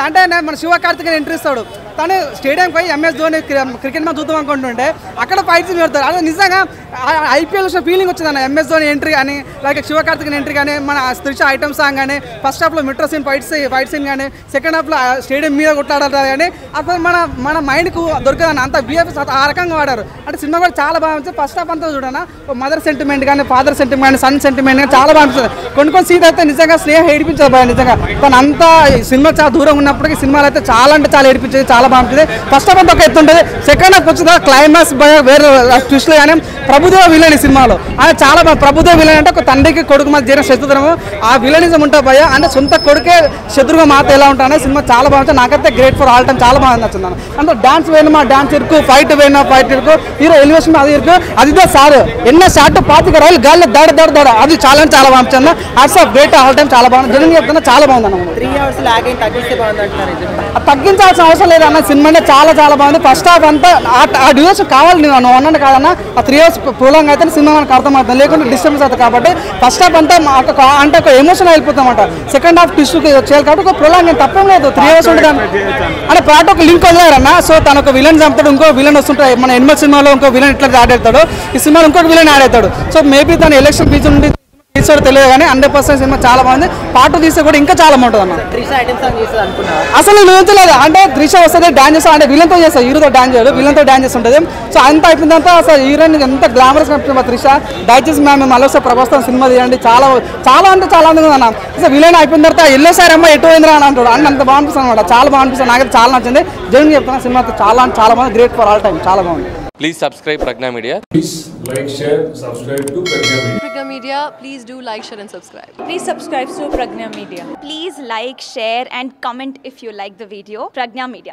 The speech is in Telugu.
అంటే మన శివకార్తికేయన్ ఎంట్రీ ఇస్తాడు తను స్టేడియంకి పోయి MS ధోని క్రికెట్ మ్యాచ్ చూద్దాం అనుకుంటుంటే అక్కడ ఫైట్ సీన్ పెడతారు. అదే నిజంగా IPL వచ్చిన ఫీలింగ్ వచ్చిందన్న. MS ధోని ఎంట్రీ కానీ లైక్ శివకార్తికేయన్ ఎంట్రీ కానీ మన త్రిష ఐటమ్ సాంగ్ కానీ ఫస్ట్ హాఫ్లో మెట్రో సీన్ ఫైట్ సీన్ కానీ సెకండ్ హాఫ్లో స్టేడియం మీద కొట్లాడారు కానీ అప్పుడు మన మైండ్కు దొరకదన్న. అంత BFS ఆ రకంగా వాడారు. అంటే సినిమా కూడా చాలా బాగా ఉంటుంది. ఫస్ట్ హాఫ్ అంతా చూడన్నా మదర్ సెంటిమెంట్ కానీ ఫాదర్ సెంటిమెంట్ కానీ సన్ సెంటిమెంట్ కానీ చాలా బాగా అనిపిస్తుంది. కొన్ని సీన్ అయితే నిజంగా స్నేహం ఏడిపించదు భయ. నిజంగా తను అంతా సినిమా చాలా దూరం ఉన్నప్పటికీ సినిమాలు అయితే చాలా అంటే చాలా ఏడిపించేది, చాలా బాగుంటుంది. ఫస్ట్ హాఫ్ అంతా ఒక ఎత్తు ఉంటుంది. సెకండ్ హాఫ్ వచ్చిన క్లైమాక్స్ వేరే ట్విస్ట్లు కానీ ప్రభుదేవ విలన్ ఈ సినిమాలో అది చాలా బాగా. ప్రభుదేవ విలన్ అంటే ఒక తండ్రికి కొడుకు మధ్య జరిగిన శత్రుత్వము ఆ విలనిజం ఉంటుంది భయ. అంటే సొంత కొడుకే శత్రుగా మాత ఎలా ఉంటానే సినిమా చాలా బాగుంటుంది. నాకైతే గ్రేట్ ఫర్ ఆల్ టైమ్ చాలా బాగా నచ్చింది. అంటే డాన్స్ వేయను మా డాన్స్ ఇరుకు ఫైట్ వేయను ఫైట్ ఇరుకు హీరో ఎలివేషన్ అది ఇరుకు అదిదో సార్ ఎన్నో షార్ట్ పాతిక రైలు గాల్లో దడ అది చాలా అంటే చాలా బాగుంది. అట్స్ ఆఫ్ గ్రేట్ ఆల్ టైమ్ చాలా బాగుంది. జనం చెప్తున్నా చాలా బాగుంది అన్న. 3 hours లాగే తగ్గిస్తే బాగుంది అంటారు. తగ్గించాల్సిన అవసరం లేదన్న. సినిమా అంటే చాలా చాలా బాగుంది. ఫస్ట్ హాఫ్ అంతా ఆ డ్యూరేషన్ కావాలి నువ్వు అన్నట్టు కాదన్న. ఆ 3 hours ప్రొలాంగ్ అయితే సినిమా మనకు అర్థమవుతుంది, లేకుంటే డిస్టర్బెన్స్ అవుతుంది. కాబట్టి ఫస్ట్ హాఫ్ అంతా అంటే ఒక ఎమోషన్ వెళ్ళిపోతామంట. సెకండ్ హాఫ్ ట్విస్ట్ చేయాలి కాబట్టి ఒక ప్రొలాంగ్ ఏం తప్పేం లేదు. 3 hours ఉంటుంది అంటే పాట ఒక లింక్ వదిలేరన్న. సో తను ఒక విలన్ చంపుతాడు, ఇంకో విలన్ వస్తుంటాయి. మన ఎనిమల్ సినిమాలో ఇంకో విలన్ ఇట్లా యాడ్ అవుతాడు, ఈ సినిమాలో ఇంకొక విలన్ యాడ్ అవుతాడు. సో మేబీ తను ఎలక్షన్ ఫీజు నుండి తీసాడు తెలియదు కానీ 100% సినిమా చాలా బాగుంది. పాట తీస్తే కూడా ఇంకా చాలా బాగుంటుంది అన్న. అసలు ఊహించలేదు. అంటే త్రిష వస్తుంది డాన్స్ చేస్తా అంటే విలన్తో చేస్తాడు, హీరోతో డాన్స్ చేయడు, విలన్తో డాన్స్ చేస్తుంటుంది. సో అంత అయిపోయిందంతా అసలు హీరోయిన్ ఎంత గ్లామరస్ కనిపిస్తుంది త్రిష. దయచేసి మేము మళ్ళీ ప్రభాస్తో సినిమా తీయండి, చాలా చాలా అంటే చాలా అందంగా అన్న. అసలు విలన్ అయిపోయిన తర్వాత ఎల్లో సార్ అమ్మ ఎటు పోయిందిరా అని అంటాడు. అని అంత బాగుంటుంది అనమాట. చాలా బాగుంటుంది. నాకైతే చాలా నచ్చింది. జనం చెప్తున్నా సినిమా చాలా చాలా బాగుంది. గ్రేట్ ఫర్ ఆల్ టైమ్ చాలా బాగుంది. Please subscribe Pragna Media. Please like, share, subscribe to Pragna Media. Pragna Media, please do like, share and subscribe. Please subscribe to Pragna Media. Please like, share and comment if you like the video. Pragna Media.